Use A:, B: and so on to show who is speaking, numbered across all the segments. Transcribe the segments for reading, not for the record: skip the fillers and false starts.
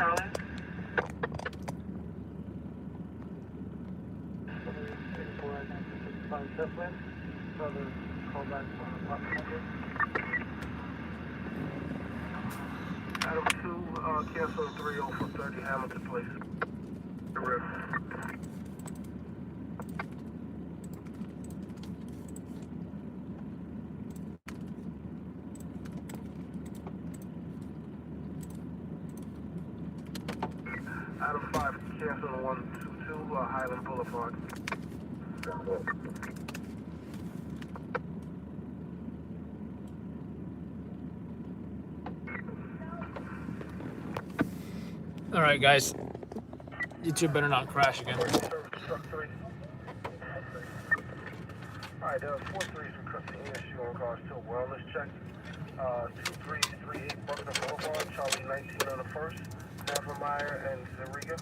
A: Charlie. Adam 2, cancel 30 for 30 Hamilton Place. Adam 5, cancel 122, Highland Boulevard.
B: All right, guys. YouTube better not crash again.
A: Alright, 4-3s requesting issue in regards to a wellness check. 2338 Buckner Boulevard, Charlie 19 on the first, Nevermeyer and Zariga.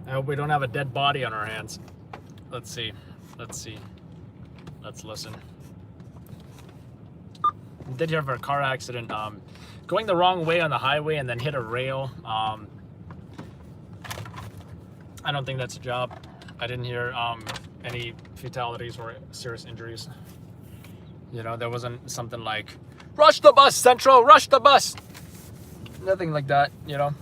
B: I hope we don't have a dead body on our hands. Let's see. Let's see. Let's listen. We did have a car accident. Going the wrong way on the highway and then hit a rail. I don't think that's a job. I didn't hear any fatalities or serious injuries. You know, there wasn't something like, rush the bus, Central, rush the bus. Nothing like that, you know.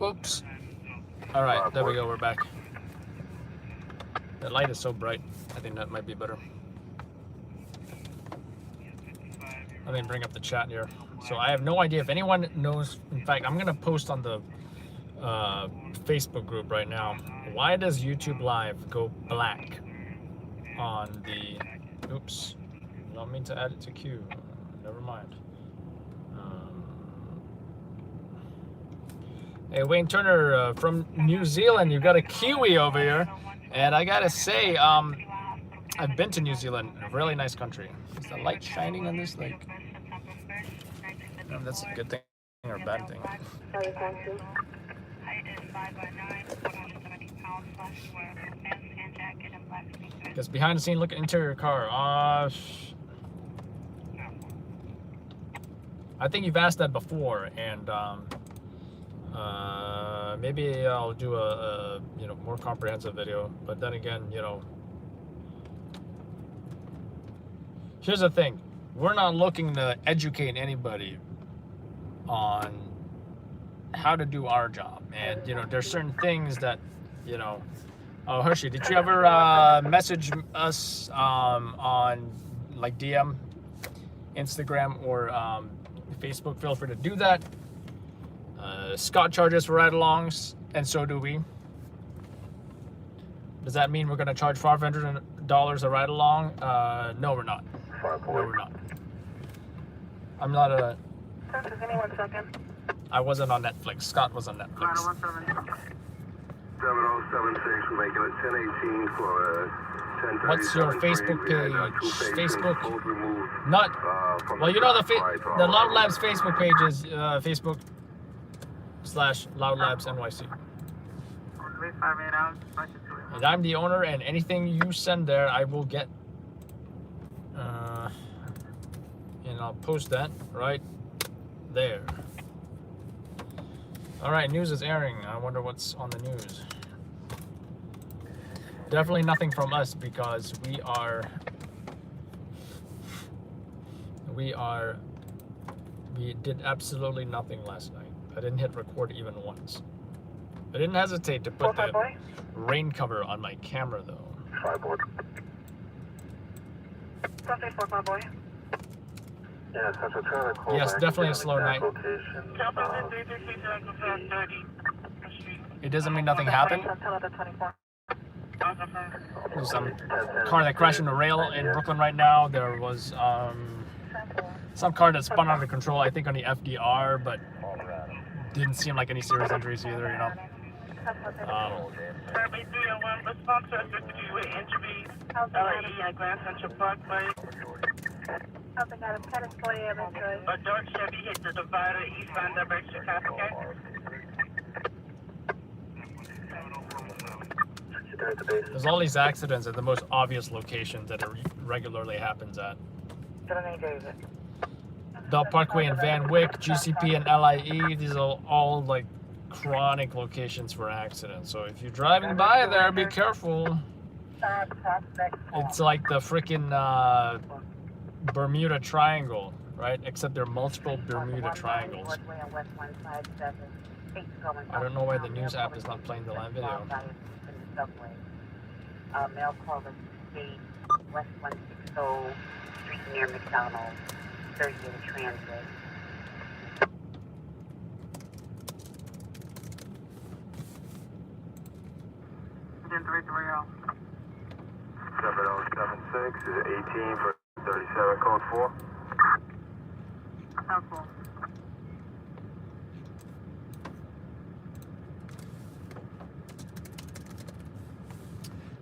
B: Oops. All right, there we go, we're back. The light is so bright. I think that might be better. Let me bring up the chat here. So I have no idea if anyone knows. In fact, I'm gonna post on the Facebook group right now. Why does YouTube Live go black on the, oops, don't mean to add it to queue. Never mind. Hey, Wayne Turner from New Zealand, you got a Kiwi over here. And I gotta say, I've been to New Zealand, a really nice country. Is the light shining on this? Like, that's a good thing or a bad thing. Because behind the scene, look at interior car. I think you've asked that before, and maybe I'll do a you know, more comprehensive video. But then again, you know, here's the thing: we're not looking to educate anybody on how to do our job, and you know, there's certain things that, you know. Oh, Hershey, did you ever message us on like DM, Instagram, or Facebook? Feel free to do that. Scott charges for ride-alongs, and so do we. Does that mean we're going to charge $500 a ride-along? No, we're not. No, we're not. I'm not a...
A: Give me 1 second.
B: I wasn't on Netflix. Scott was on Netflix.
A: 7076, we're making it 1018 for 10:30.
B: What's your Facebook page? Facebook? Not... Well, you know, the Loud Labs Facebook page is Facebook.com/loudlabsnyc. And I'm the owner, and anything you send there, I will get. And I'll post that right there. All right, news is airing. I wonder what's on the news. Definitely nothing from us, because we did absolutely nothing last night. I didn't hit record even once. I didn't hesitate to put the rain cover on my camera though. Yes, definitely a slow night. It doesn't mean nothing happened. There's some car that crashed into a rail in Brooklyn right now. There was some car that spun out of control, I think on the FDR, but didn't seem like any serious injuries either, you know.
C: Survey 301, response to assisted with injuries, LIE at Grand Central Parkway. A dark Chevy hit the divider eastbound direction, Cascade.
B: There's all these accidents at the most obvious locations that it regularly happens at. Bell Parkway and Van Wyck, GCP and LIE, these are all like chronic locations for accidents. So if you're driving by there, be careful. It's like the freaking Bermuda Triangle, right? Except there are multiple Bermuda Triangles. I don't know why the news app is not playing the live video.
C: Mail call the state, West 160, street near McDonald's, 30 in transit. Then 330.
A: 7076 is 18 for 37, code 4.
C: Code 4.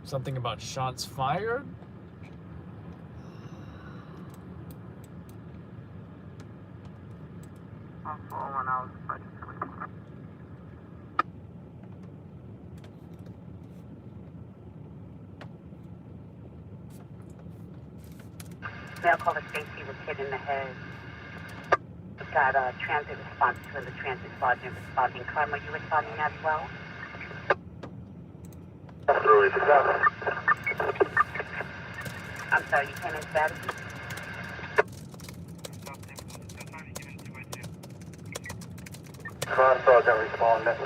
B: Something about shots fired?
C: Mail caller Stacy was hit in the head. We got a transit response to the transit sergeant responding. Carmen, are you responding as well? I'm sorry, you came in status?
A: Car sergeant responding.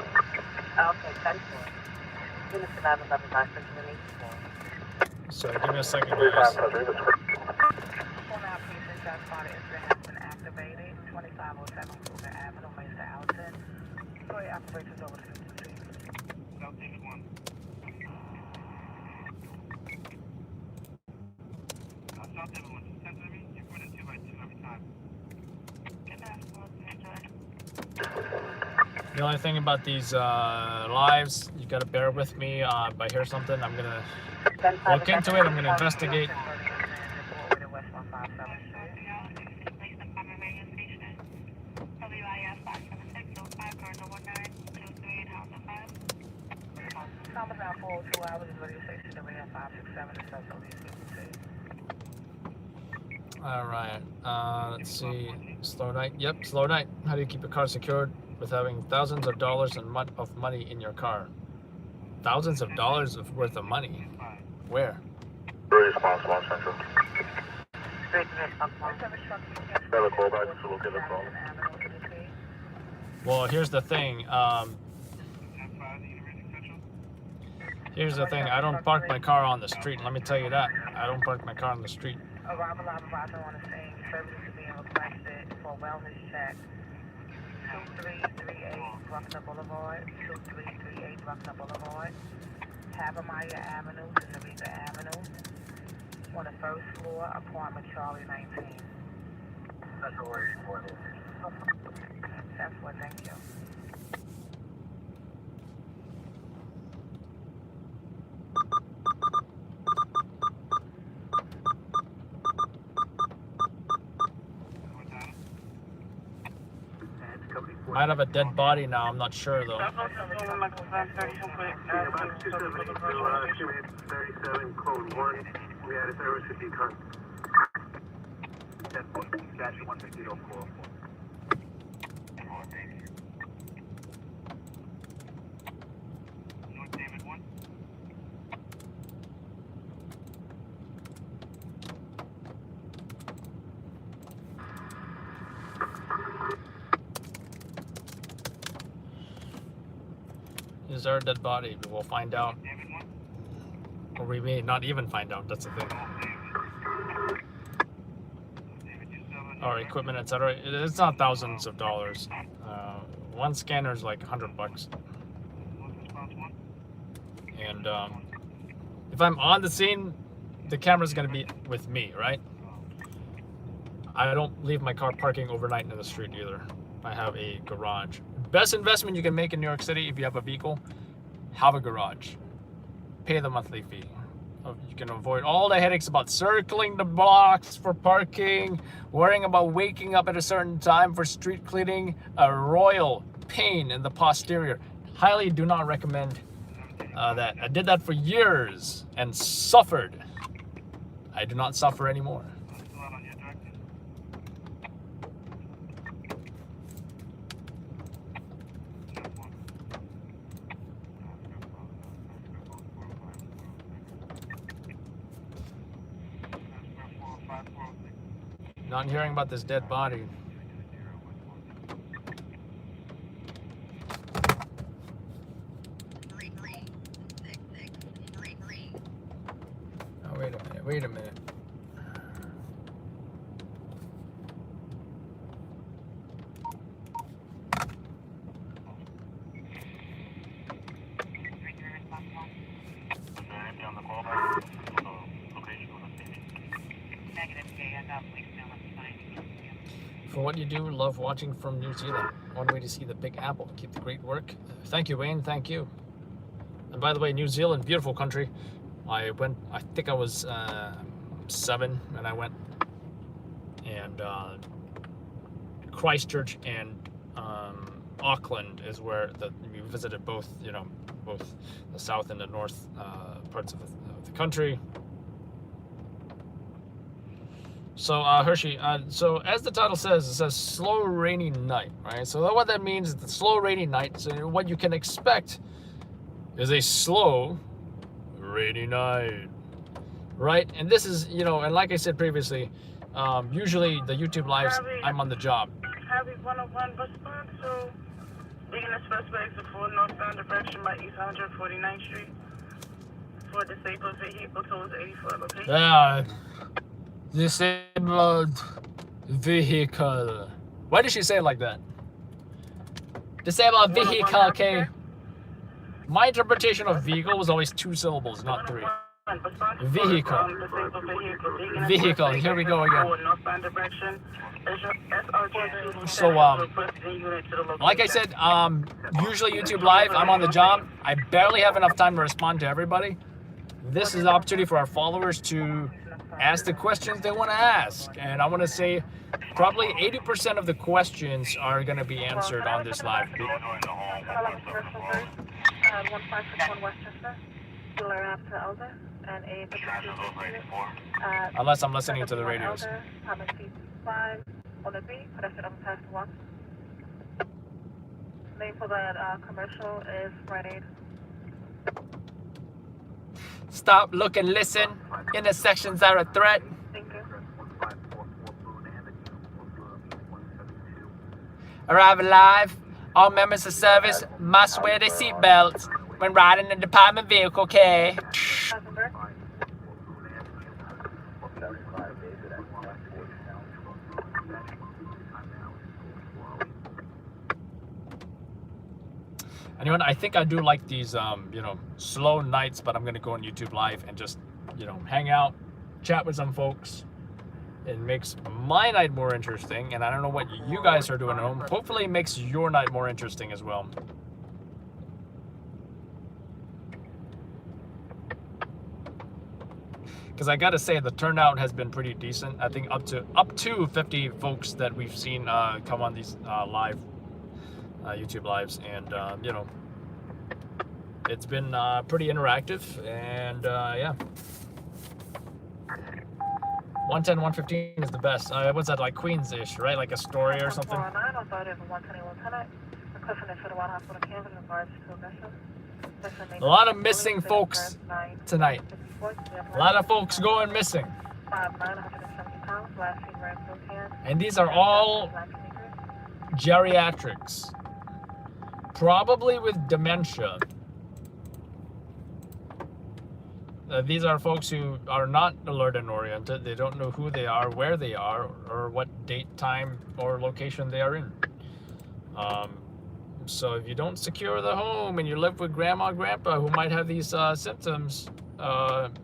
C: Okay, 10-4. Unit survivor level by 684.
B: So give me a second, guys.
C: Full now, precinct shot spotted incident has been activated. 2507 Cougar Avenue, Mesa Alton. Go ahead, operations over to 52. South David 1. South David 1, just send to me. You put it 2 by 2 every time.
B: The only thing about these lives, you gotta bear with me. If I hear something, I'm gonna look into it. I'm gonna investigate.
C: About 402 hours is radio station WF567 and social
B: All right. Let's see. Slow night. Yep, slow night. How do you keep your car secured with having thousands of dollars of money in your car? Thousands of dollars worth of money. Where?
A: Response 1 Central. Have a call back to locate the call.
B: Well, here's the thing. Here's the thing. I don't park my car on the street. Let me tell you that. I don't park my car on the street.
C: Arrival arrival on the scene. Services are being requested for wellness check. 2338 Bruckner Boulevard. 2338 Bruckner Boulevard. Havermeyer Avenue to Sarita Avenue. On the first floor, apartment Charlie 19.
A: That's the word for it.
C: 10-4, thank you.
B: Might have a dead body now. I'm not sure though.
A: 37, code 1. We had a service to be cut. 10-4, North David 1.
B: Is there a dead body? We'll find out. Or we may not even find out. That's the thing. Or equipment, etc. It's not thousands of dollars. One scanner is like $100. And if I'm on the scene, the camera's gonna be with me, right? I don't leave my car parking overnight in the street either. I have a garage. Best investment you can make in New York City if you have a vehicle have a garage. Pay the monthly fee. You can avoid all the headaches about circling the blocks for parking, worrying about waking up at a certain time for street cleaning, a royal pain in the posterior. Highly do not recommend that. I did that for years and suffered. I do not suffer anymore. Not hearing about this dead body. Oh, wait a minute. For what you do, love watching from New Zealand. One way to see the Big Apple. Keep the great work. Thank you, Wayne. Thank you. And by the way, New Zealand, beautiful country. I think I was 7 and I went. And Christchurch and Auckland is where we visited both, both the south and the north parts of the country. So Hershey, so as the title says, it says slow rainy night, right? So what that means is the slow rainy night. So what you can expect is a slow rainy night, right? And this is, and like I said previously, usually the YouTube lives, I'm on the job.
C: Harvey 101 response to being suspect exit 4 northbound direction by East 149th Street for disabled vehicle towards 84 location.
B: Disabled vehicle. Why did she say it like that? Disabled vehicle, okay. My interpretation of vehicle was always 2 syllables, not 3. Vehicle. Vehicle, here we go again. So, like I said, usually YouTube Live, I'm on the job. I barely have enough time to respond to everybody. This is an opportunity for our followers to ask the questions they want to ask. And I want to say probably 80% of the questions are going to be answered on this live. Unless I'm listening to the radios.
C: Name for that commercial is Friday.
B: Stop, look, and listen. Intersections are a threat.
C: Thank you.
B: Arriving live. All members of service must wear their seatbelts when riding a department vehicle, okay? Anyone, I think I do like these, slow nights, but I'm going to go on YouTube Live and just, hang out, chat with some folks. It makes my night more interesting, and I don't know what you guys are doing at home. Hopefully it makes your night more interesting as well. Because I got to say, the turnout has been pretty decent. I think up to 50 folks that we've seen come on these live YouTube lives, and it's been pretty interactive, and yeah, 110 115 is the best. What's that, like Queens-ish, right? Like a story or something? A lot of missing folks tonight. A lot of folks going missing, and these are all geriatrics, probably with dementia. These are folks who are not alert and oriented. They don't know who they are, where they are, or what date, time, or location they are in. So if you don't secure the home and you live with grandma and grandpa who might have these symptoms,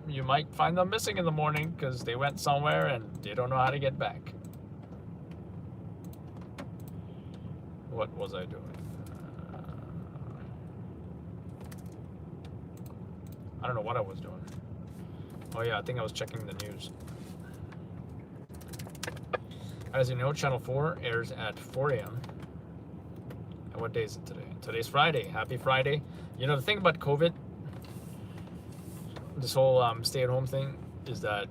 B: you might find them missing in the morning because they went somewhere and they don't know how to get back. What was I doing? I don't know what I was doing. Oh yeah, I think I was checking the news. As you know, Channel 4 airs at 4 a.m. And what day is it today? Today's Friday. Happy Friday. You know, the thing about COVID, this whole stay-at-home thing, is that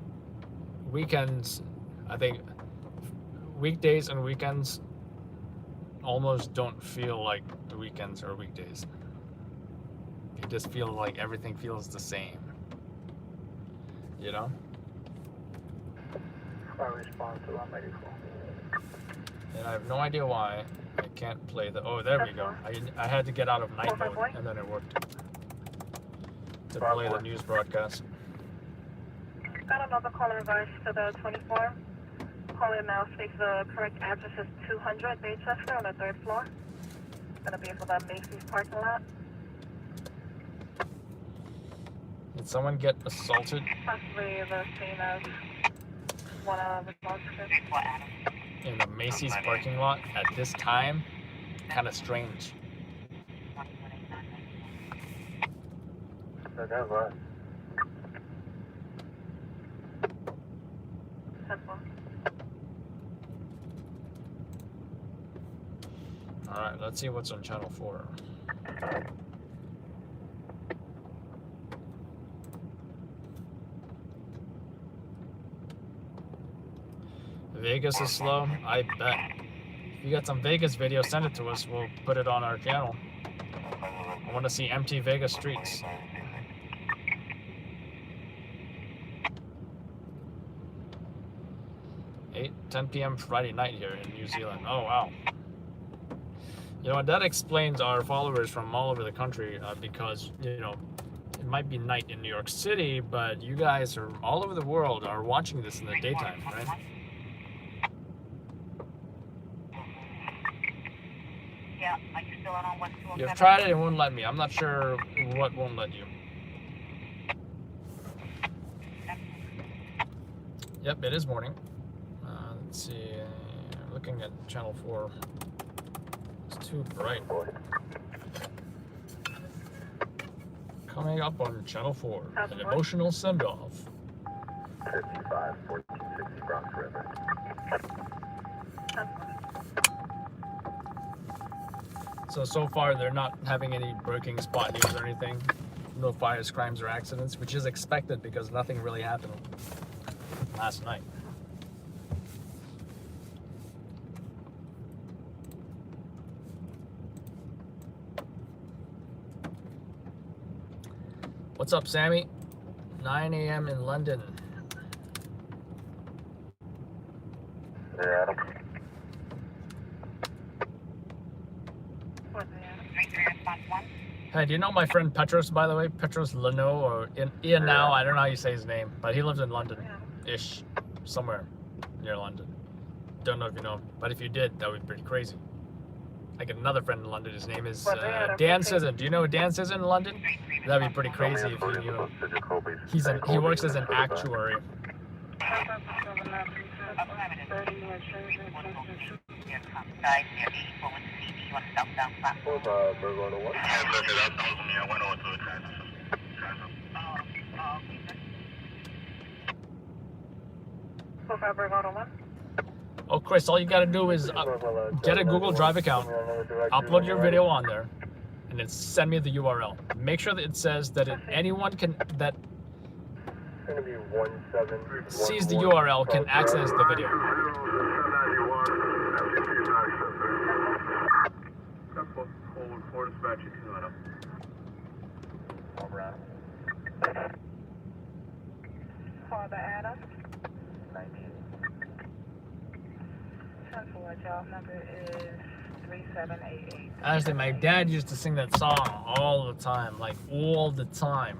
B: weekends, I think weekdays and weekends almost don't feel like the weekends or weekdays. You just feel like everything feels the same. You know?
A: I respond to 184.
B: And I have no idea why I can't play the... Oh, there we go. I had to get out of night mode, and then it worked. To play the news broadcast.
C: Got another call in regards to the 24. Caller now states the correct address is 200 Baychester on the 3rd floor. Gonna be for the Macy's parking lot.
B: Did someone get assaulted?
C: Possibly the same as one of the
B: In the Macy's parking lot at this time? Kind of strange.
A: That was.
B: Alright, let's see what's on Channel 4. Vegas is slow? I bet. If you got some Vegas video, send it to us. We'll put it on our channel. I want to see empty Vegas streets. Eight, 10 p.m. Friday night here in New Zealand. Oh, wow. You know, that explains our followers from all over the country because, you know, it might be night in New York City, but you guys are all over the world are watching this in the daytime, right?
C: Yeah, are you still on what's
B: You've tried it, it won't let me. I'm not sure what won't let you. Yep, it is morning. Let's see. Looking at Channel 4. It's too bright. Coming up on Channel 4, an emotional send-off.
A: 55, 1460 Bronx River.
B: So far they're not having any breaking spot news or anything. No fires, crimes, or accidents, which is expected because nothing really happened last night. What's up, Sammy? 9 a.m. in London.
A: Yeah,
B: Hey, do you know my friend Petros, by the way? Petros Leno, or Ian now, I don't know how you say his name, but he lives in London-ish, somewhere near London. Don't know if you know him, but if you did, that would be pretty crazy. I get another friend in London, his name is Dan Sisson. Do you know Dan Sisson in London? That'd be pretty crazy if you knew him. He works as an actuary. Oh, Chris, all you gotta do is get a Google Drive account, upload your video on there, and then send me the URL. Make sure that it says that anyone that sees the URL can access the video.
C: Father Adam. 10-4, job number is 3788.
B: Actually, my dad used to sing that song all the time, like all the time.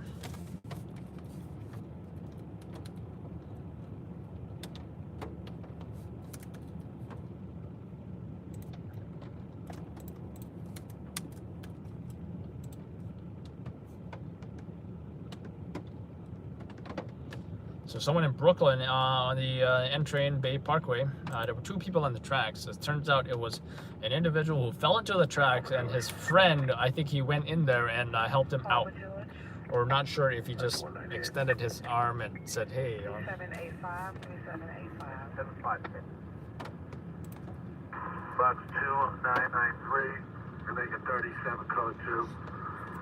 B: So someone in Brooklyn on the N-Train Bay Parkway, there were two people on the tracks. It turns out it was an individual who fell into the tracks, and his friend, I think he went in there and helped him out. or not sure if he just extended his arm and said, "Hey."
A: 3785, 3785. 756. Box 2993, Omega 37, code 2.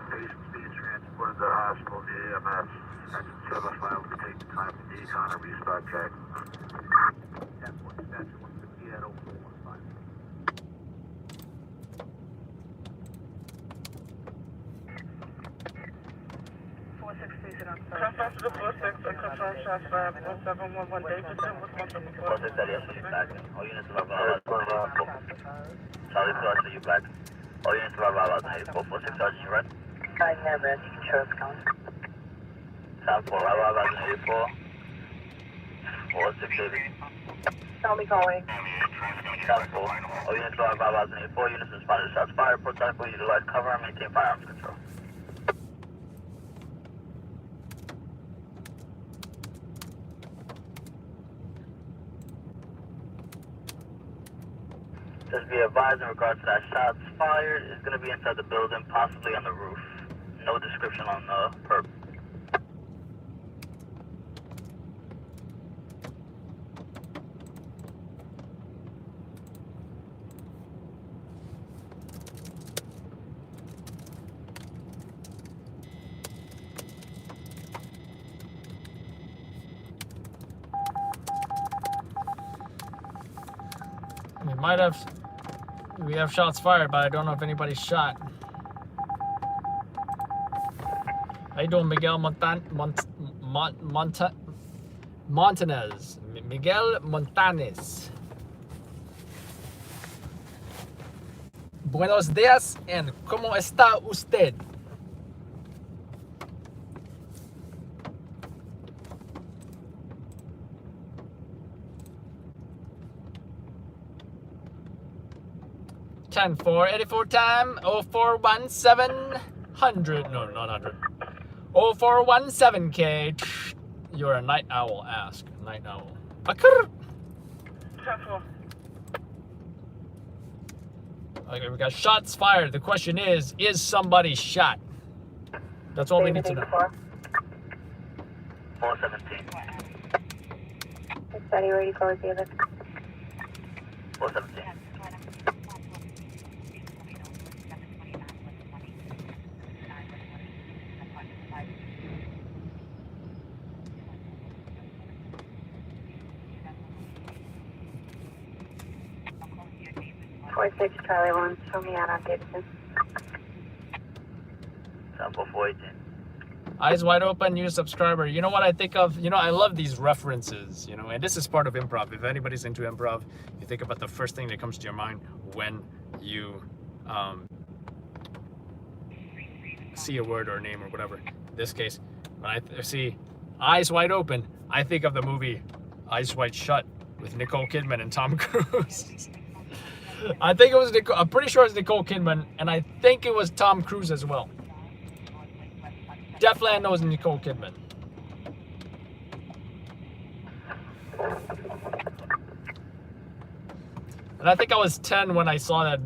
A: Patient's being transported to the hospital via EMS. Section 75 will take the time to decon and restart check. 10-4 extension 150 at 0415. 4630.
C: Confirm to the 46 and confirm shots fired 1711 Davidson with 154.
D: 46 that yes, you back. All units are Charlie Plus, are you back? All units are about 8446, Sergeant, you right?
C: I have it. Insurance count.
D: Time 4, right, 84. 46 David.
C: Tell me going.
D: Time 4. All units are about 84. Units responded to shots fired. Protocol, utilize cover and maintain firearms control. Just be advised in regards to that shots fired is going to be inside the building, possibly on the roof. No description on the perp.
B: We have shots fired, but I don't know if anybody's shot. How you doing, Miguel Montanez? Miguel Montanes. Buenos días, and ¿cómo está usted? Ten 484 time 041700. No, not 100. 0417K. You're a night owl. Ask night owl. Okay, we got shots fired. The question is somebody shot? That's all we need to know.
D: 417.
C: Steady, ready for David.
D: 417.
C: Six Charlie 1, show me out on Davidson.
D: Sample 418.
B: Eyes wide open, new subscriber. You know what I think of? You know, I love these references, you know, and this is part of improv. If anybody's into improv, you think about the first thing that comes to your mind when you see a word or a name or whatever. In this case, when I see Eyes Wide Open, I think of the movie Eyes Wide Shut with Nicole Kidman and Tom Cruise. I think it was I'm pretty sure it's Nicole Kidman, and I think it was Tom Cruise as well. Definitely I know it's Nicole Kidman. And I think I was 10 when I saw that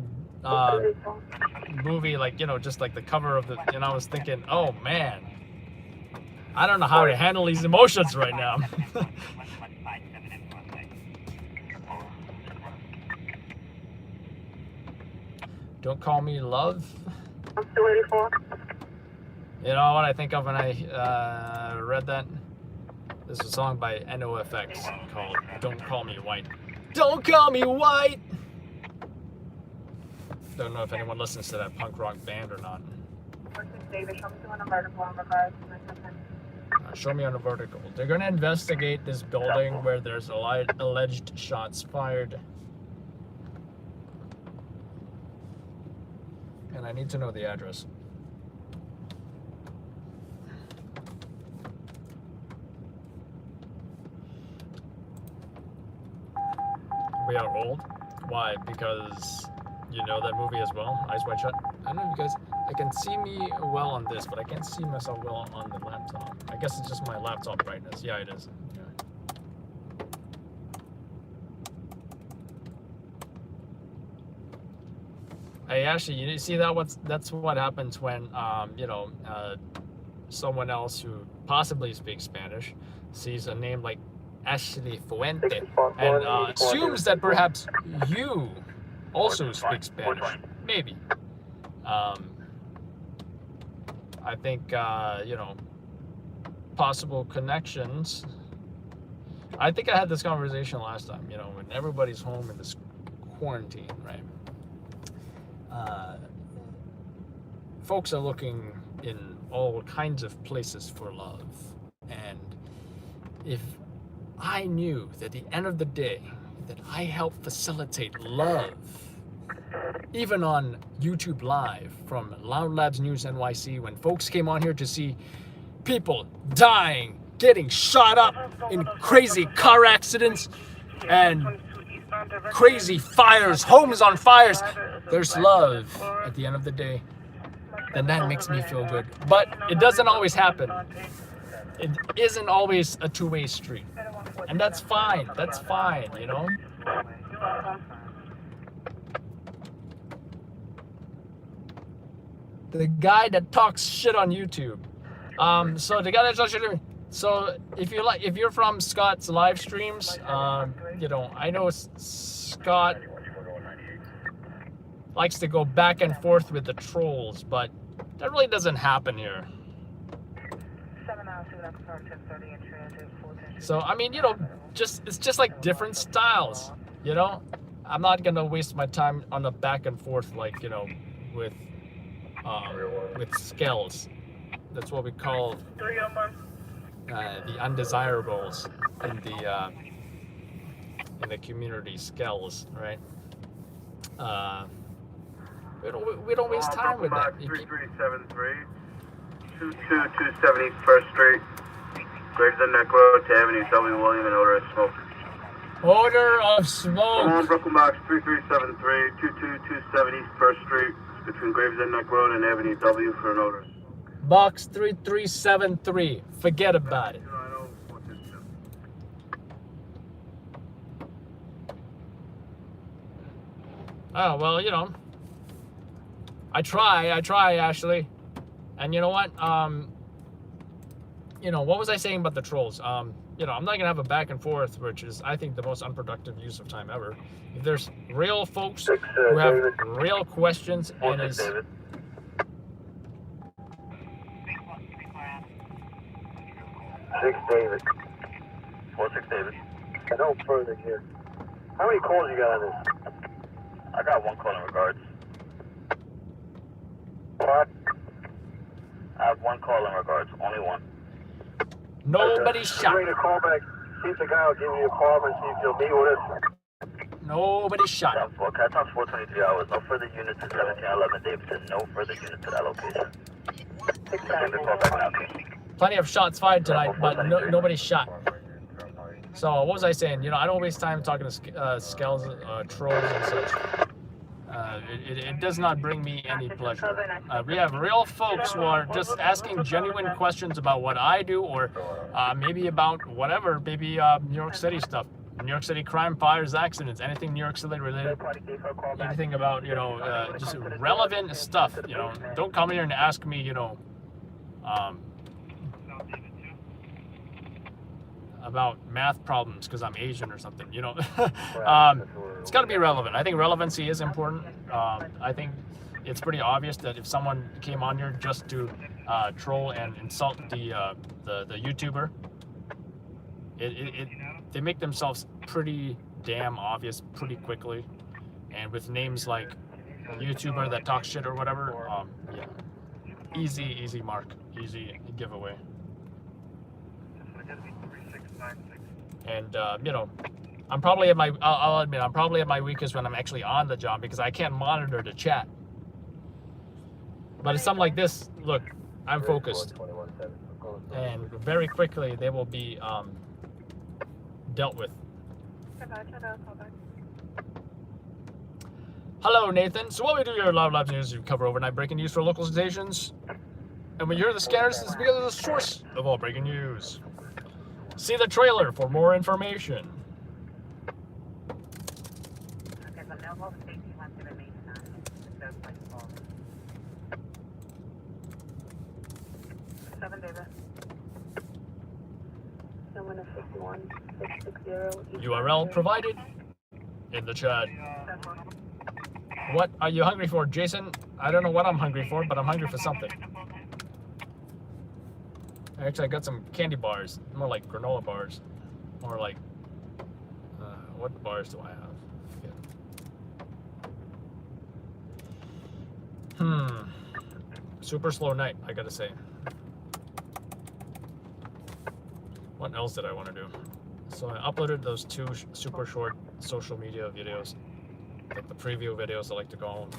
B: movie, like, you know, just like the cover of the, and I was thinking, oh man, I don't know how to handle these emotions right now. Don't call me love.
C: I'm still waiting for.
B: You know what I think of when I read that? There's a song by NOFX called Don't Call Me White. Don't call me white! Don't know if anyone listens to that punk rock band or not.
C: David, show me on a vertical in regards to
B: Show me on a vertical. They're gonna investigate this building where there's alleged shots fired. And I need to know the address. We are old? Why? Because you know that movie as well, Eyes Wide Shut? I don't know if you guys, I can see me well on this, but I can't see myself well on the laptop. I guess it's just my laptop brightness. Yeah, it is. Yeah. I actually, you see that? That's what happens when, you know, someone else who possibly speaks Spanish sees a name like Ashley Fuente and assumes that perhaps you also speak Spanish. Maybe. I think, you know, possible connections. I think I had this conversation last time, you know, when everybody's home in this quarantine, right? Folks are looking in all kinds of places for love. And if I knew that at the end of the day that I help facilitate love, even on YouTube Live from Loud Labs News NYC, when folks came on here to see people dying, getting shot up in crazy car accidents and crazy fires, homes on fires, there's love at the end of the day, then that makes me feel good. But it doesn't always happen. It isn't always a two-way street. And that's fine. That's fine, you know? The guy that talks shit on YouTube. So the guy that talks shit on YouTube. So if you're from Scott's live streams, you know, I know Scott likes to go back and forth with the trolls, but that really doesn't happen here. So I mean, you know, it's just like different styles, you know. I'm not gonna waste my time on the back and forth like, you know, with skells. That's what we call the undesirables in the community, skells, right? We don't waste time with that.
A: 3373, 22270 First Street, Gravesend Neck Road to Avenue W. William, and odor of smoke.
B: Odor of smoke.
A: On Brooklyn Box 3373, 22270 East First Street, between Gravesend Neck Road and Avenue W for an odor.
B: Box 3373. Forget about it. Oh, well, you know, I try, Ashley. And you know what? You know, what was I saying about the trolls? You know, I'm not gonna have a back and forth, which is, I think, the most unproductive use of time ever. If there's real folks who have real questions and is...
D: 6 David. 46 David. No further here. How many calls you got on this? I got one call in regards. What? I have one call in regards, only one.
B: Nobody shot.
D: Bring a call back. See if the guy will give you a call and see if you'll meet with us.
B: Nobody shot.
D: Cat times 423 hours. No further units to 1711 Davidson. No further units to that location. Call back now, please.
B: Plenty of shots fired tonight, but nobody shot. So what was I saying? You know, I don't waste time talking to skells, trolls, and such. It does not bring me any pleasure. We have real folks who are just asking genuine questions about what I do, or maybe about whatever, maybe New York City stuff, New York City crime, fires, accidents, anything New York City related, anything about, you know, just relevant stuff. You know, don't come here and ask me, you know, about math problems because I'm Asian or something, you know. It's got to be relevant. I think relevancy is important. I think it's pretty obvious that if someone came on here just to troll and insult the YouTuber, they make themselves pretty damn obvious pretty quickly, and with names like YouTuber that talks shit or whatever, yeah, easy mark, easy giveaway. And you know, I'm probably at my, I'll admit, I'm probably at my weakest when I'm actually on the job because I can't monitor the chat. But it's something like this, look, I'm focused. And very quickly they will be dealt with. Hello, Nathan. So what we do here at Loud Labs News, we cover overnight breaking news for local stations. And when you hear the scanners, it's because of the source of all breaking news. See the trailer for more information.
C: receive it. Someone is 61660.
B: URL provided in the chat. What are you hungry for, Jason? I don't know what I'm hungry for, but I'm hungry for something. Actually, I got some candy bars, more like granola bars, more like, what bars do I have? Yeah. Super slow night, I gotta say. What else did I want to do? So I uploaded those 2 super short social media videos, like the preview videos I like to go home.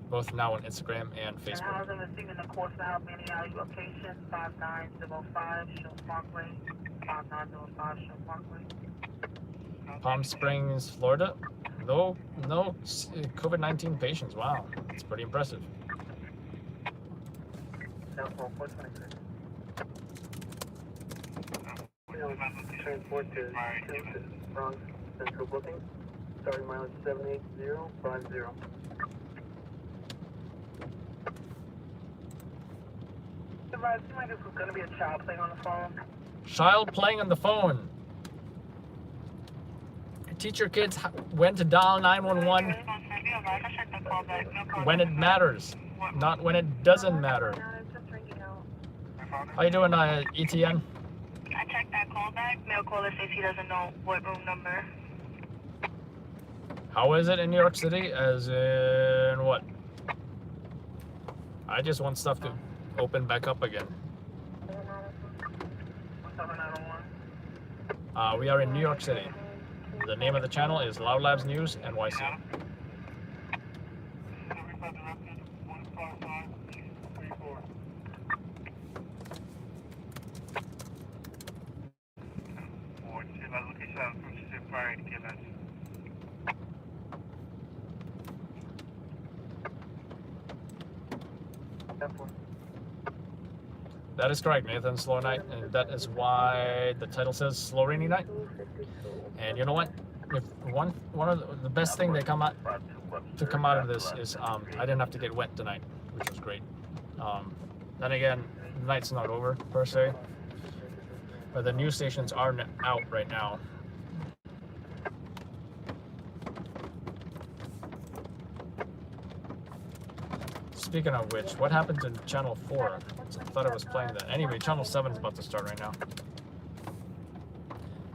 B: Both now on Instagram and Facebook.
C: Housing receiving the course to help many alley location 5905 Shore Parkway. 5905 Shore Parkway.
B: Palm Springs, Florida. No COVID-19 patients. Wow, that's pretty impressive.
E: Transport to Bronx Central booking. Starting mileage 78050.
C: It seems like it's going to be a child playing on the phone.
B: Child playing on the phone. Teach your kids when to dial 911 when it matters, not when it doesn't matter. How you doing, ETN?
F: I checked that callback. Mail caller says he doesn't know what room number.
B: How is it in New York City? As in what? I just want stuff to open back up again. We are in New York City. The name of the channel is Loud Labs News NYC. That is correct, Nathan. Slow night, and that is why the title says Slow Rainy Night. And you know what? If one of the best thing that come out of this is I didn't have to get wet tonight, which was great. Then again, the night's not over per se, but the news stations are out right now. Speaking of which, what happened to Channel 4? I thought I was playing that. Anyway, Channel 7 is about to start right now.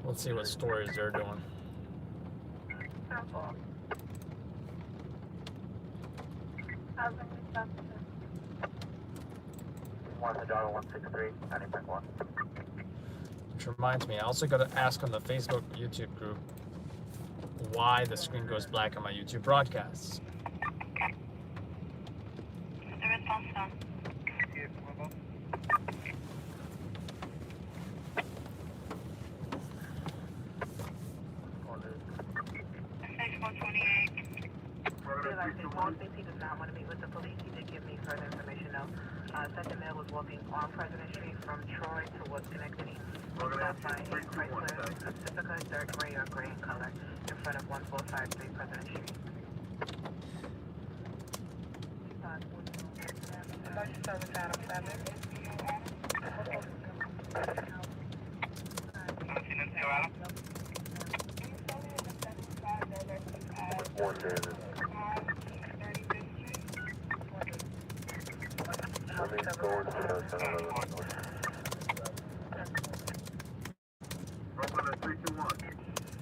B: Let's see what stories they're doing. Which reminds me, I also got to ask on the Facebook YouTube group why the screen goes black on my YouTube broadcasts.
F: The response done.
C: He does not want to meet with the police. He did give me further information though. Second male was walking on President Street from Troy towards Schenectady. Stopped by a Chrysler Pacifica, dirt gray or gray in color, in front of 1453 President Street. Emergency service Adam 7.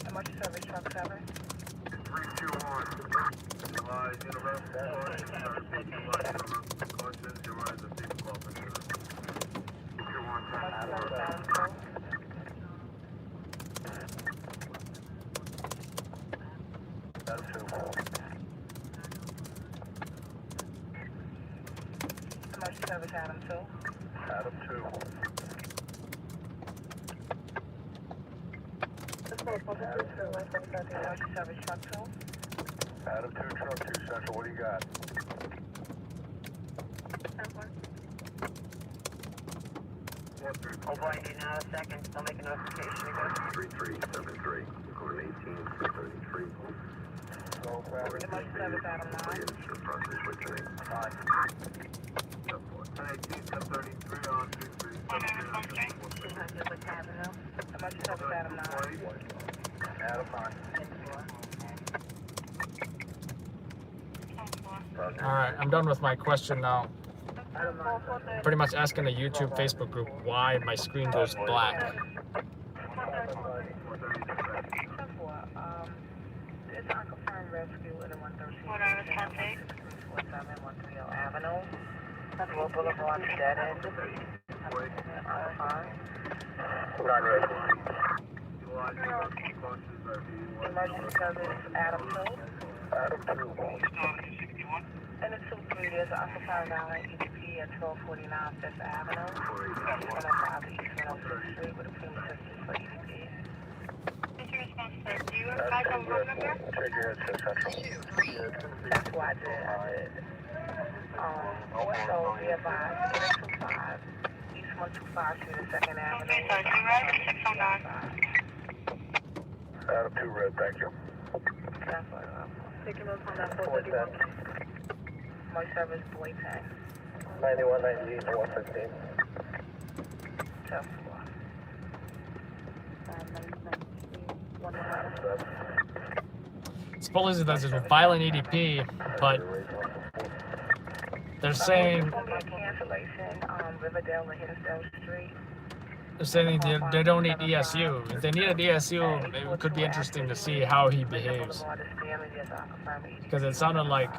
C: Emergency service truck 7. 321. Emergency service Adam 2.
E: Adam 2.
C: Emergency service truck 2.
E: Adam 2, truck 2, Central, what do you got?
C: Over, I need now a second. Still make a notification.
A: 3373, going 18 to 33.
B: Alright, I'm done with my question now. Pretty much asking the YouTube Facebook group why my screen goes black.
F: What are the topics?
C: Boulevard to dead end. Emergency service, Adam 2. And the 2-3, there's an occupied violent EDP at 1249 Fifth Avenue. 105 East 106th Street with a police assistance for EDP.
F: What's your response, sir? Do you guys have a room number?
C: That's why I did. So we advise 625 East 125 Street and 2nd Avenue.
F: Okay, sir. Do you ride 609?
E: Adam 2 red, thank you.
C: That's what taking those on that 431. My service, boy tag.
E: 9198 115.
B: Supposedly there's a violent EDP, but they're saying they don't need ESU. If they needed ESU, it could be interesting to see how he behaves. Because it sounded like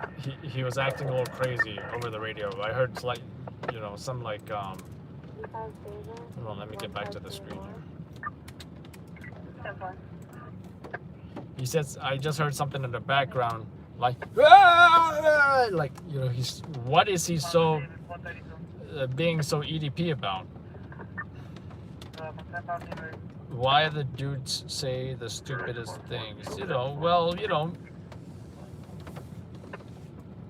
B: he was acting a little crazy over the radio. I heard some like hold on, let me get back to the screen here. He says, I just heard something in the background, like what is he so being so EDP about? Why the dudes say the stupidest things?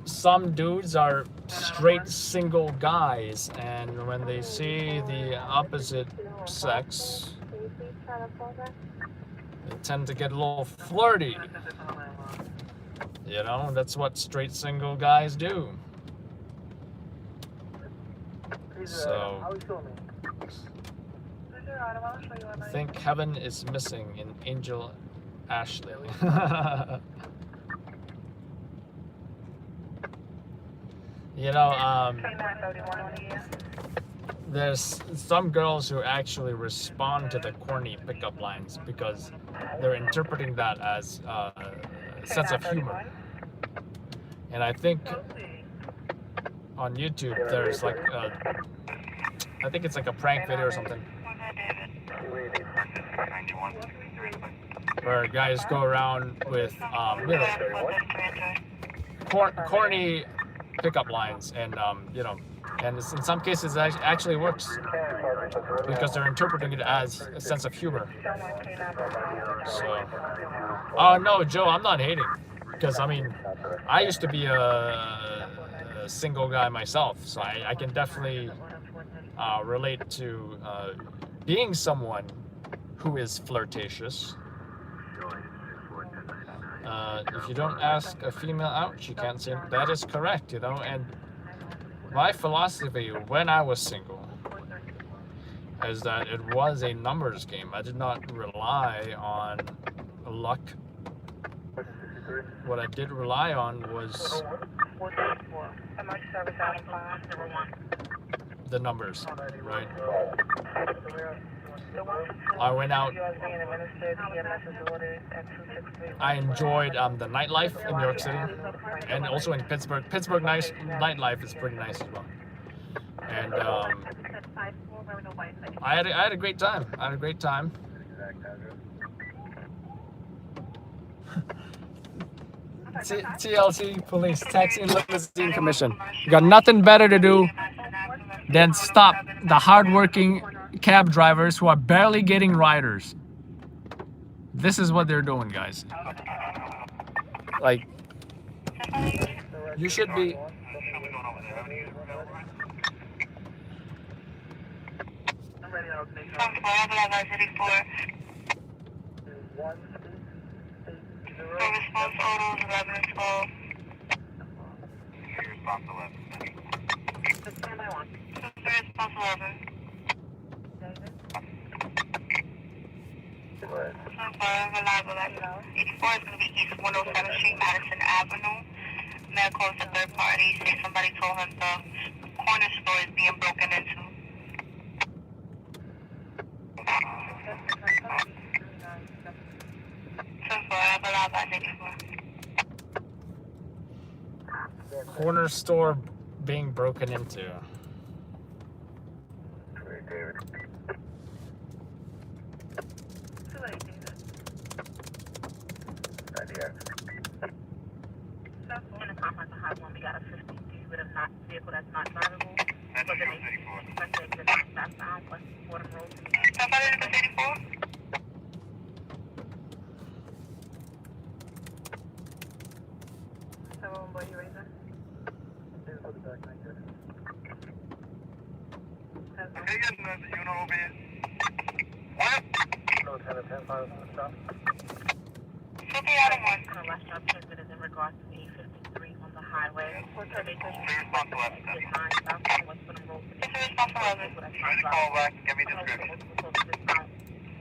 B: Some dudes are straight single guys, and when they see the opposite sex, they tend to get a little flirty. That's what straight single guys do. So I think heaven is missing in Angel Ashley. There's some girls who actually respond to the corny pickup lines because they're interpreting that as a sense of humor. And I think on YouTube there's like I think it's like a prank video or something where guys go around with corny pickup lines, and and in some cases it actually works because they're interpreting it as a sense of humor. So, no, Joe, I'm not hating, because I used to be a single guy myself, so I can definitely relate to being someone who is flirtatious. If you don't ask a female out, she can't say. That is correct, and my philosophy when I was single is that it was a numbers game. I did not rely on luck. What I did rely on was the numbers, right? I went out. I enjoyed the nightlife in New York City, and also in Pittsburgh. Pittsburgh nightlife is pretty nice as well. And I had a great time. TLC Police Taxi and Limousine Commission. You got nothing better to do than stop the hardworking cab drivers who are barely getting riders. This is what they're doing, guys. Like, you should be.
F: totals 11 and 12.
A: Response 11.
C: Just stand by one.
F: Response 11.
C: David?
F: So far, reliable at 84 is going to be East 107th Street, Madison Avenue. Mail calls a third party, say somebody told him the corner store is being broken into. So far, reliable at 84.
B: Corner store being broken into.
E: David.
C: Too late, David.
E: 90X.
C: In the conference on Highway 1, we got a 52 with a vehicle that's not drivable.
A: That's
C: Was it
A: 84.
C: exit southbound, West Fordham Road?
F: Somebody in the 84?
C: Someone, boy, you razor?
A: Okay, you guys know the unit over here. What?
E: No, 10 and 10, 5 on the stop.
F: 50 out of 1.
C: Last job transmitted in regards to 853 on the highway.
A: Response 11.
C: Get 9 southbound, West Fordham Road.
F: This is response 11.
A: Try to call back and give me description.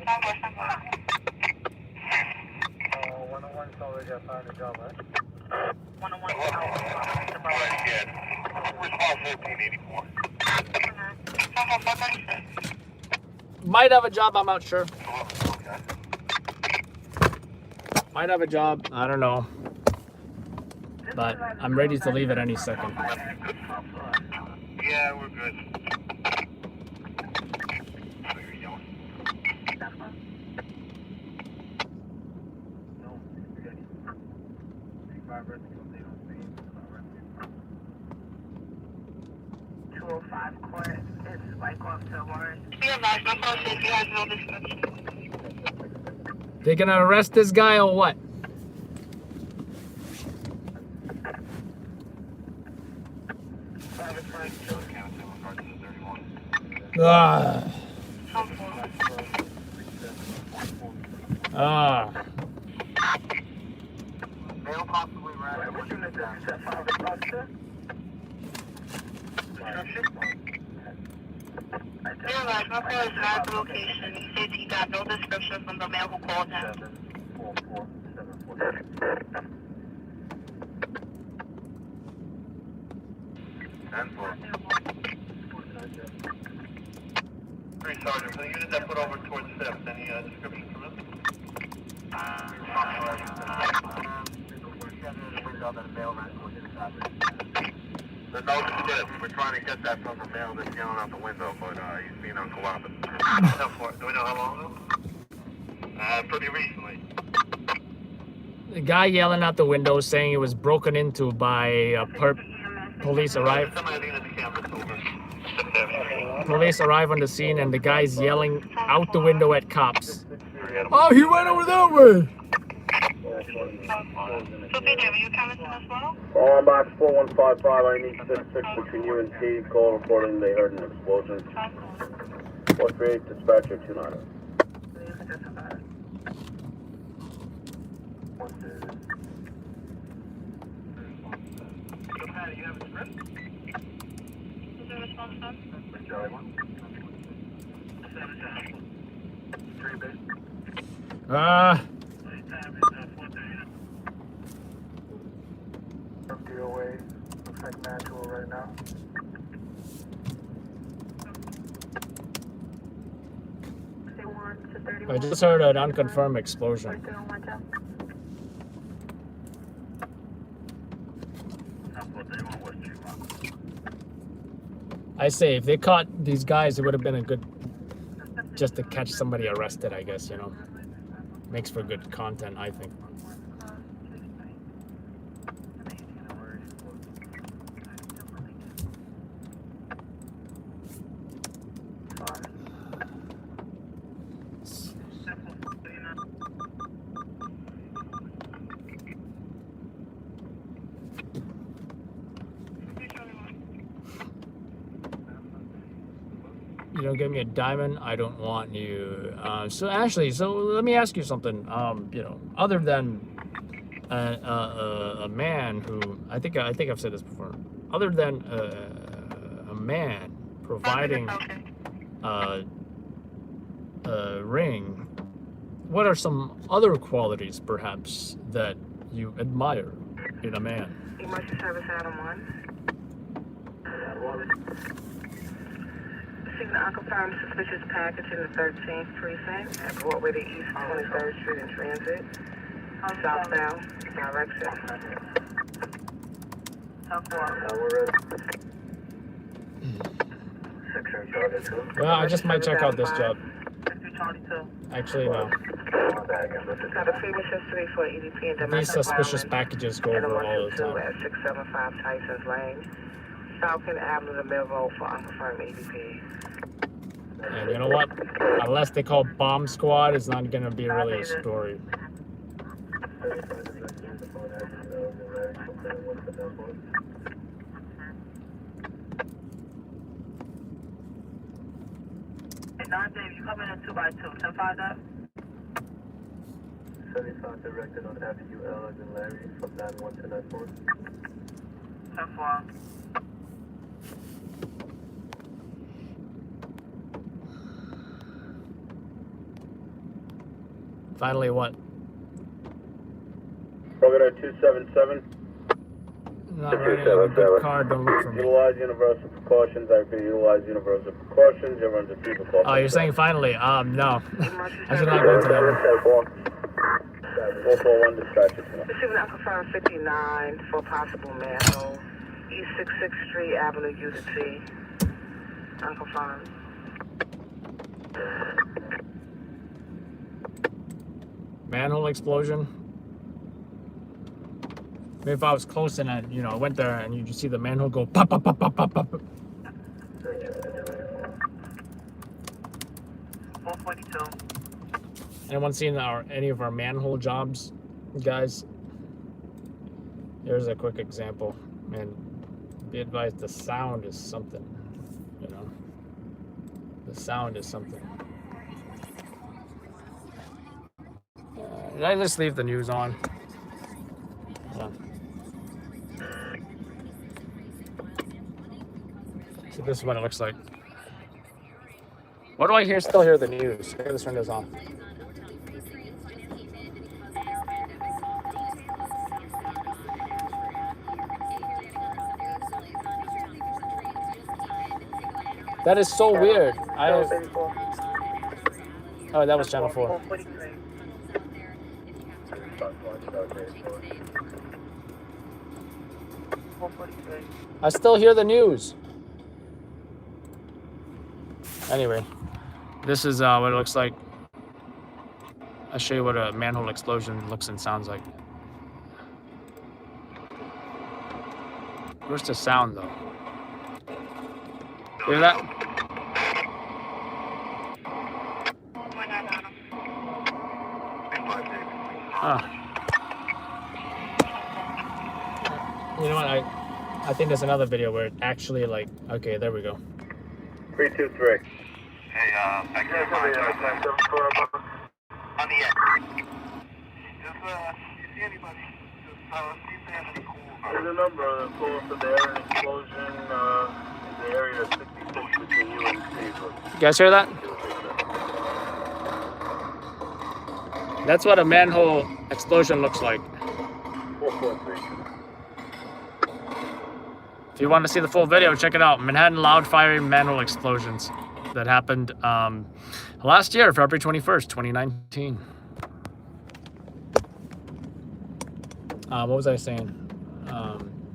F: Southwest, southwest.
E: 101 is already assigned a job, right?
C: 101
A: Alright, yeah. Response 1484.
F: Southwest, 136.
B: Might have a job, I'm not sure.
A: Okay.
B: Might have a job, I don't know. But I'm ready to leave at any second.
A: Yeah, we're good.
C: Court is like off to Warren.
F: Be advised, my phone says you have no description.
B: They gonna arrest this guy or what? Ah. Ah.
A: They'll possibly run. What unit is that?
F: Be advised, my phone is not the location. He says he got no description from the man who called him.
A: 3 Sergeant, for the unit that put over towards 5th, any description from it? There's no description. We're trying to get that from the male that's yelling out the window, but he's being uncooperative. Do we know how long ago? Pretty recently.
B: The guy yelling out the window saying it was broken into by police arrived. Police arrive on the scene and the guy's yelling out the window at cops. Oh, he went over that way!
F: So, BJ, were you coming to as well?
E: On box 4155, I need 66 between you and T. Call reporting they heard an explosion. 438 dispatcher 29.
A: You have a script?
F: Is there a response done?
A: Charlie 1. 3 base.
E: DOA, looks like natural right now.
B: I just heard an unconfirmed explosion. I say, if they caught these guys, it would have been a good, just to catch somebody arrested, I guess, you know. Makes for good content, I think. You don't give me a diamond, I don't want you. So Ashley, so let me ask you something. You know, other than a man who I think I've said this before. Other than a man providing a ring, what are some other qualities perhaps that you admire in a man?
C: Emergency service Adam 1. Receiving an unconfirmed suspicious package in the 13th precinct at Broadway to East 23rd Street in transit. Southbound direction.
B: Well, I just might check out this job. Actually, no.
C: Got a previous history for EDP and domestic
B: These suspicious
C: violence.
B: packages go over all the time.
C: At 675 Tyson's Lane, Falcon Avenue, the Mill Road for unconfirmed EDP.
B: And you know what? Unless they call bomb squad, it's not gonna be really a story.
C: Dave, you come in at 2x2. 10-5 that?
E: 75 directed on Avenue L as in Larry from 91 to 94.
C: 10-4.
B: Finally, what?
E: Program 277.
B: Not really a good card, don't look for me.
E: Utilize universal precautions. I can utilize universal precautions. Everyone's a people call.
B: Oh, you're saying finally? No. I should not go to that one.
E: 441 dispatcher.
C: Receiving unconfirmed 59 for possible manhole. East 66th Street Avenue, Unit C. Unconfirmed.
B: Manhole explosion. Maybe if I was close and I, went there and you just see the manhole go pop, pop, pop, pop, pop, pop.
C: 442.
B: Anyone seen any of our manhole jobs, guys? Here's a quick example. And be advised, the sound is something, The sound is something. Did I just leave the news on? Yeah. So this is what it looks like. What do I still hear the news? Okay, let's turn this on. That is so weird. Oh, that was channel 4. I still hear the news. Anyway, this is what it looks like. I'll show you what a manhole explosion looks and sounds like. Where's the sound though? Hear that? Huh. You know what? I think there's another video where it actually okay, there we go.
E: 323.
A: Hey, back here, on the end. Just, you see anybody? Just, see if they have any cool.
E: Here's the number. Call for the area explosion in the area of 66 between you and Steve.
B: You guys hear that? That's what a manhole explosion looks like.
E: 443.
B: If you want to see the full video, check it out. Manhattan loud firing manhole explosions that happened last year, February 21st, 2019. What was I saying?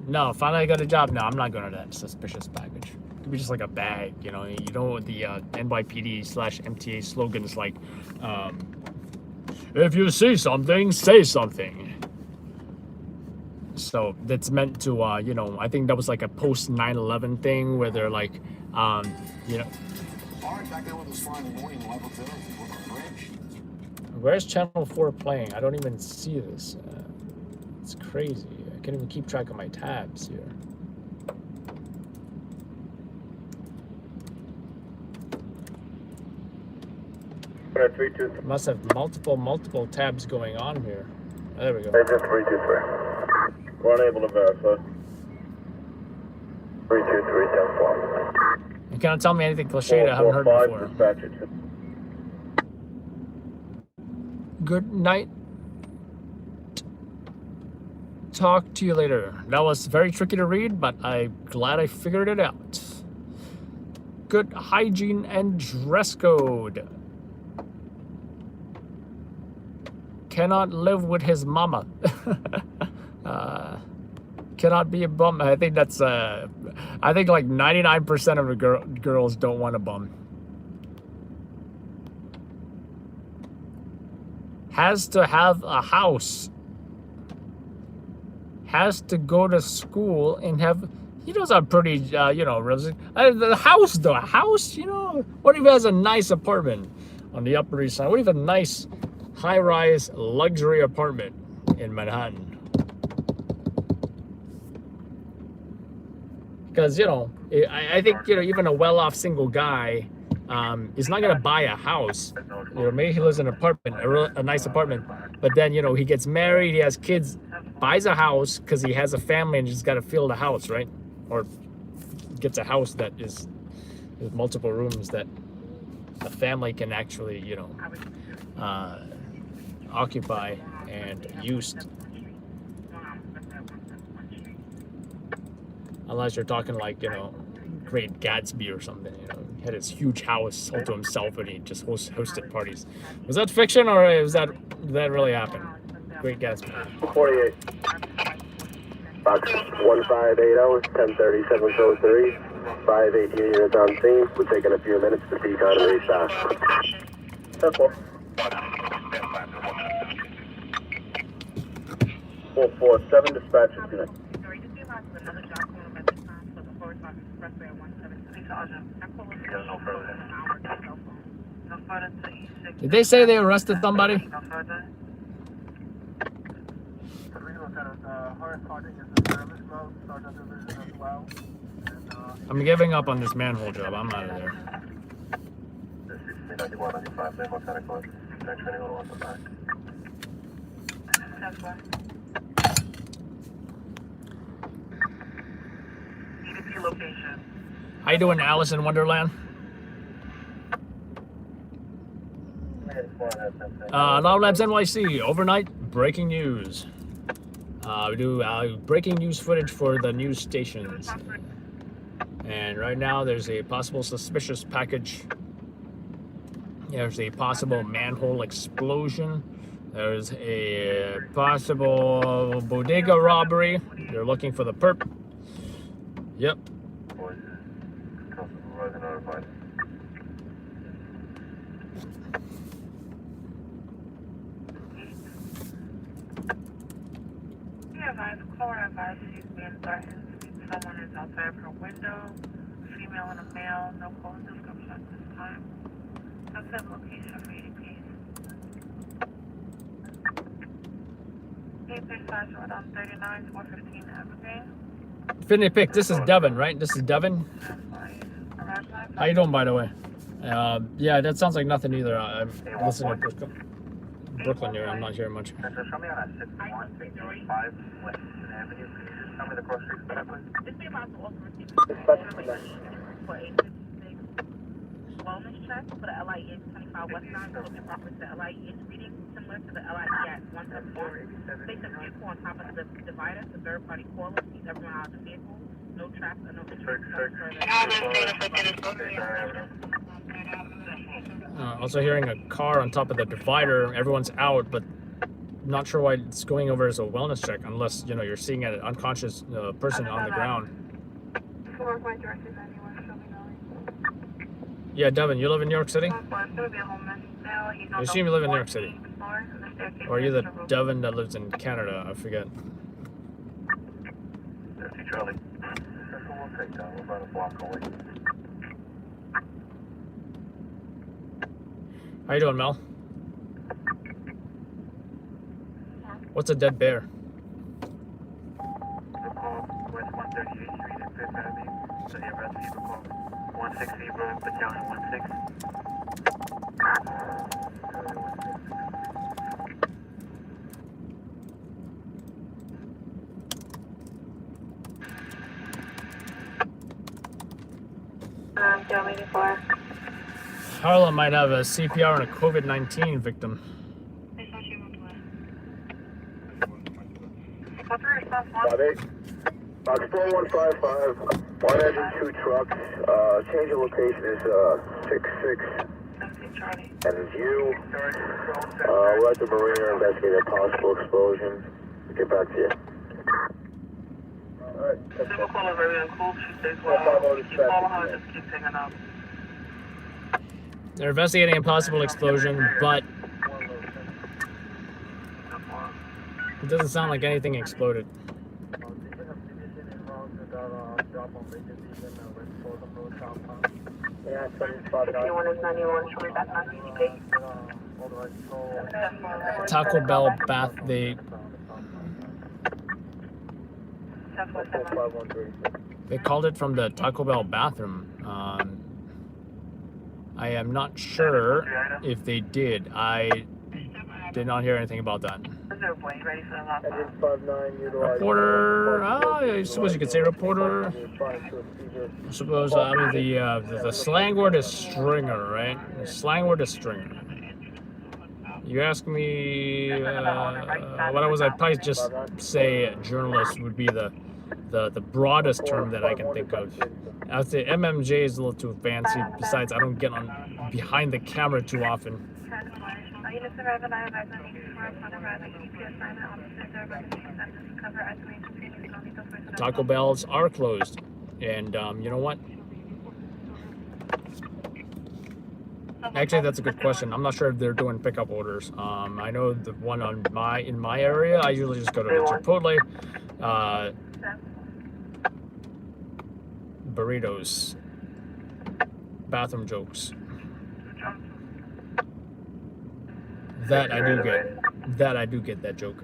B: No, finally I got a job. No, I'm not going to that suspicious package. It could be just like a bag, the NYPD/MTA slogan is like, if you see something, say something. So that's meant to, I think that was like a post 9/11 thing where they're like, where's channel 4 playing? I don't even see this. It's crazy. I can't even keep track of my tabs here. Must have multiple tabs going on here. There we go.
E: Agent 323. We're unable to verify. 323, 10-4.
B: You can't tell me anything cliche I haven't heard
E: 445,
B: before.
E: dispatcher 2.
B: Good night. Talk to you later. That was very tricky to read, but I'm glad I figured it out. Good hygiene and dress code. Cannot live with his mama. Cannot be a bum. I think that's I think like 99% of the girls don't want a bum. Has to have a house. Has to go to school and have. He does a pretty, you know, the house though. A house, you know. What if he has a nice apartment on the Upper East Side? What if a nice, high-rise luxury apartment in Manhattan? Because, you know, I think, you know, even a well-off single guy is not going to buy a house. You know, maybe he lives in an apartment, a nice apartment, but then, you know, he gets married, he has kids, buys a house because he has a family and just got to fill the house, right? Or gets a house that is with multiple rooms that a family can actually, you know, occupy and use. Unless you're talking like, you know, Great Gatsby or something, you know, he had his huge house all to himself and he just hosted parties. Was that fiction or did that really happen? Great Gatsby.
E: 48. Box 1580, 103703. 58 units on scene. We're taking a few minutes to decon and restart. 10-4. 447 dispatchers unit.
B: Did they say they arrested somebody? I'm giving up on this manhole job. I'm out of there. How you doing, Alice in Wonderland? Loud Labs NYC, overnight breaking news. We do breaking news footage for the news stations. And right now there's a possible suspicious package. There's a possible manhole explosion. There's a possible bodega robbery. They're looking for the perp. Yep.
C: Caller advised she's being threatened. Someone is outside of her window. Female and a male. No call description at this time. I'll set location for you, please. 835 Road on 39, 415 Evergreen.
B: Finley Pick, this is Devin, right? This is Devin. How you doing, by the way? Yeah, that sounds like nothing either. I'm listening to Brooklyn here. I'm not hearing much.
A: Show me on that 6135 West Avenue. Can you just tell me the cross street for that, please?
C: This is about to also receive for a 56 wellness check for the LIE 25 West Side. So looking proper to LIE reading similar to the LIE at 174. Place a vehicle on top of the divider. The third party caller sees everyone out of the vehicle. No traffic or no
B: Also hearing a car on top of the divider. Everyone's out, but not sure why it's going over as a wellness check unless, you know, you're seeing an unconscious person on the ground. Yeah, Devin, you live in New York City? You seem to live in New York City. Or are you the Devin that lives in Canada? I forget.
A: Charlie. We'll take down. We're about a block away.
B: How you doing, Mel? What's a dead bear?
A: West 138th Street and 5th Avenue. So the arrest vehicle call 160 Road, Battalion 16.
C: 84.
B: Harlem might have a CPR and a COVID-19 victim.
E: Box 4155, one engine, two trucks, change of location is 66, and you, we're at the marina investigating a possible explosion. We'll get back to you. Alright,
C: Civil call is very uncool. She stays well. Keep calling her, just keep picking up.
B: They're investigating a possible explosion, but it doesn't sound like anything exploded.
E: Yeah, 759.
C: Is 91, show me back on EDP.
B: Taco Bell bath. They called it from the Taco Bell bathroom. I am not sure if they did. I did not hear anything about that. Reporter, I suppose you could say reporter. I suppose, I mean, the slang word is stringer, right? The slang word is stringer. You ask me, what was I probably just say journalist would be the broadest term that I can think of. I'd say MMJ is a little too fancy. Besides, I don't get on behind the camera too often. Taco Bells are closed, and you know what? Actually, that's a good question. I'm not sure if they're doing pickup orders. I know the one in my area. I usually just go to the Chipotle, burritos, bathroom jokes. That I do get. That I do get that joke.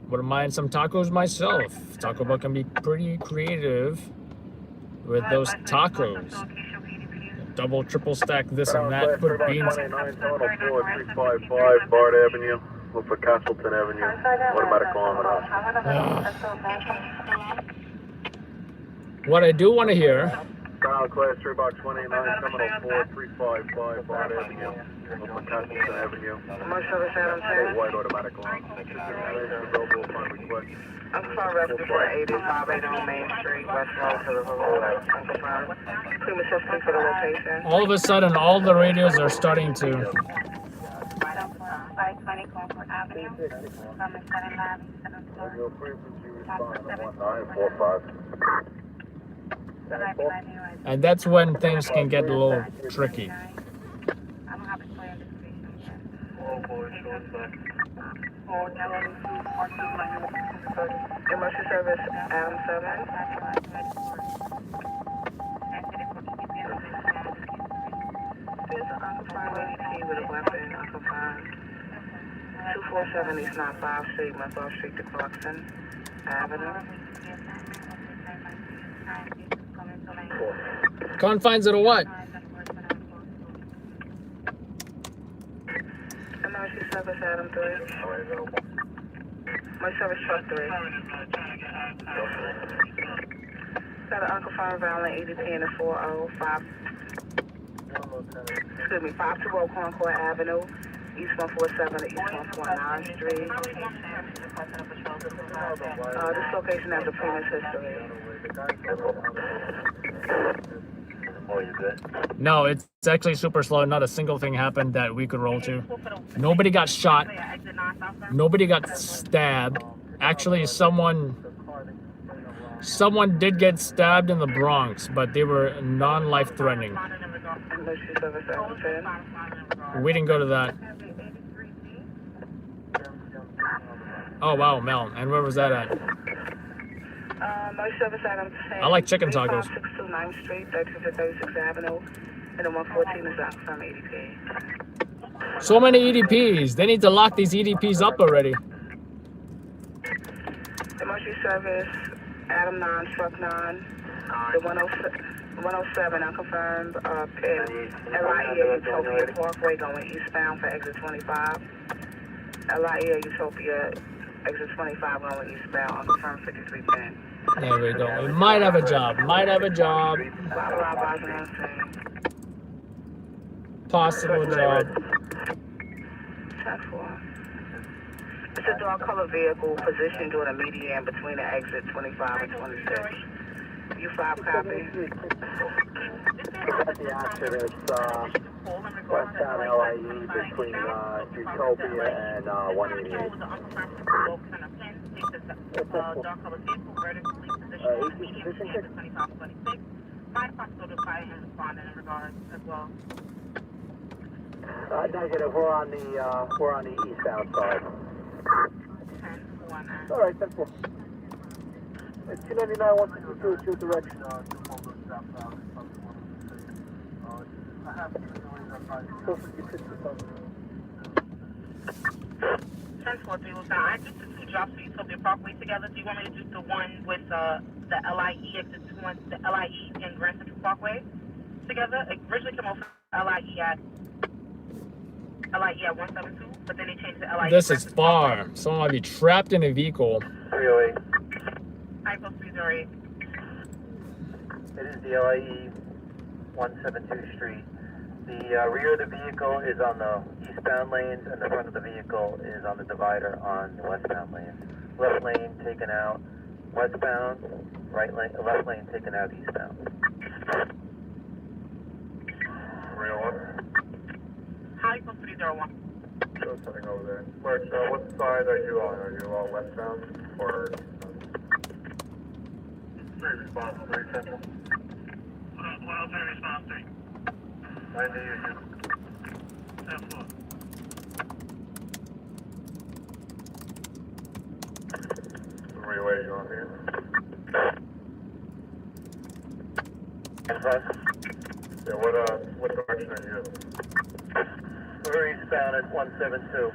B: Wouldn't mind some tacos myself. Taco Bell can be pretty creative with those tacos. Double, triple stack this and that. Put beans.
E: 355 Bard Avenue. Look for Castleton Avenue. Automatic alarm on us.
B: What I do want to hear.
E: Ground class 3 box 29, terminal 4355 Bard Avenue. Look for Castleton Avenue. White automatic alarm.
C: I'm sorry, rest before 85 on Main Street, West Road to the Road. Unconfirmed. Please assist me for the location.
B: All of a sudden, all the radios are starting to.
F: 520 Concord Avenue. From 711
B: And that's when things can get a little tricky.
F: I'm happy for your description.
C: Emergency service, Adam 7. There's an unconfirmed ADP with a weapon, unconfirmed. 247 East 95 Street, Maple Street to Clarkson Avenue.
B: Confines of what?
C: Emergency service, Adam 3. My service truck 3. Got an unconfirmed violent EDP in the 405. Excuse me, 520 Concord Avenue, East 147 to East 149 Street. This location has a previous history.
B: No, it's actually super slow. Not a single thing happened that we could roll to. Nobody got shot. Nobody got stabbed. Actually, someone did get stabbed in the Bronx, but they were non-life threatening. We didn't go to that. Oh wow, Mel. And where was that at? I like chicken tacos.
C: 562 9th Street, 36th Avenue, and the 114 is out from EDP.
B: So many EDPs. They need to lock these EDPs up already.
C: Emergency service, Adam 9, truck 9, the 107 unconfirmed, pit, LIE Utopia Parkway going eastbound for exit 25. LIE Utopia, exit 25 going eastbound, unconfirmed 5310.
B: There we go. We might have a job. Might have a job. Possible job.
G: It's a dark color vehicle positioned during a median between the exit 25 and 26. U5 copy.
E: At the accident, westbound LIE between Utopia and 188. Negative. We're on the eastbound side. All right, 10-4. It's 299 wants to go to your direction.
G: 10-4, I did the two drops for Utopia Parkway together. Do you want me to do the one with the LIE exit 21, the LIE and Grand Central Parkway together? It originally came off LIE at 172, but then they changed the LIE.
B: This is far. Someone might be trapped in a vehicle.
E: 308.
G: I post 308.
E: It is the LIE 172 Street. The rear of the vehicle is on the eastbound lanes, and the front of the vehicle is on the divider on the westbound lane. Left lane taken out westbound, right lane, left lane taken out eastbound.
A: 301.
G: How you post 301?
A: Show something over there. Mark, what side are you on? Are you all westbound or eastbound? 3 response, 3 central. 3 response, 3. 90 Union. 10-4. Relay you on here. Yeah, what direction are you?
E: We're eastbound at 172.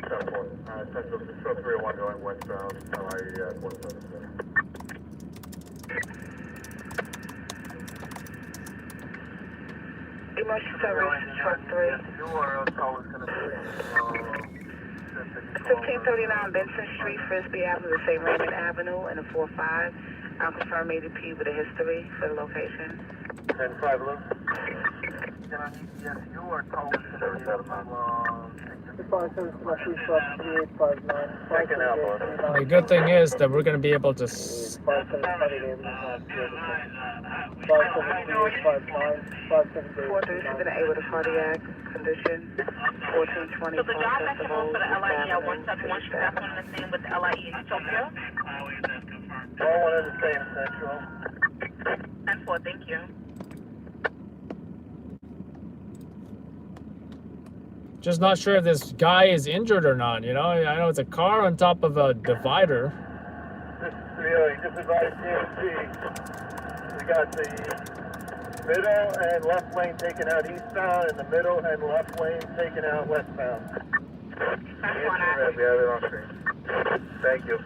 A: 10-4. Central, show 301 going westbound, LIE at 172.
G: Emergency service, truck 3.
A: Your call is going to be
G: 1539 Benson Street, Frisbee Avenue, the St. Raymond Avenue, and the 45. I'll confirm ADP with a history for the location.
E: 10-5 Lou.
A: Yes, your call is going to
E: Second outboard.
B: The good thing is that we're going to be able to...
G: 437A with a cardiac condition. 1420
C: So the job that came over for the LIE at 171, should that's one of the same with the LIE in Utopia?
E: All one of the same central.
C: 10-4, thank you.
B: Just not sure if this guy is injured or not, you know? I know it's a car on top of a divider.
E: Just advise CMC. We got the middle and left lane taken out eastbound, and the middle and left lane taken out westbound.
A: We have it on screen.
E: Thank you.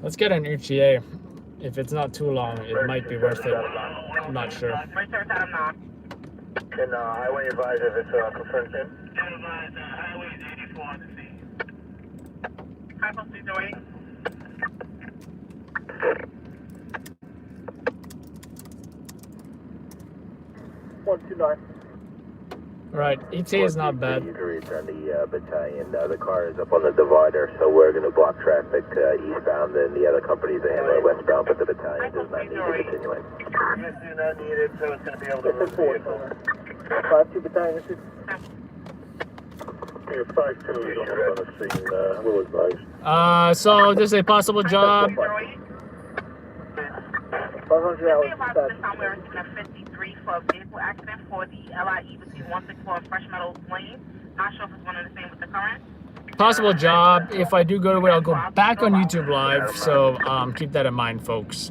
B: Let's get an ETA. If it's not too long, it might be worth it. I'm not sure.
E: Can highway advise if it's confirmed in?
A: Highway 84 on the scene.
C: Hi, post 308.
E: 129.
B: Right, ETA is not bad.
E: You can return the battalion. The car is up on the divider, so we're going to block traffic eastbound, and the other companies are handling westbound, but the battalion does not need to continue. You guys do not need it, so it's going to be able to move the vehicle. 5-2 battalion, this is...
A: Yeah, 5-2 is almost on the scene. We'll advise.
B: So there's a possible job.
E: 500 hours.
C: Somewhere in 53 for a vehicle accident for the LIE between 164 and Fresh Meadows Lane. Not sure if it's one of the same with the current.
B: Possible job. If I do go to it, I'll go back on YouTube Live. So keep that in mind, folks.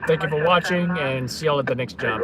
B: Thank you for watching, and see y'all at the next job.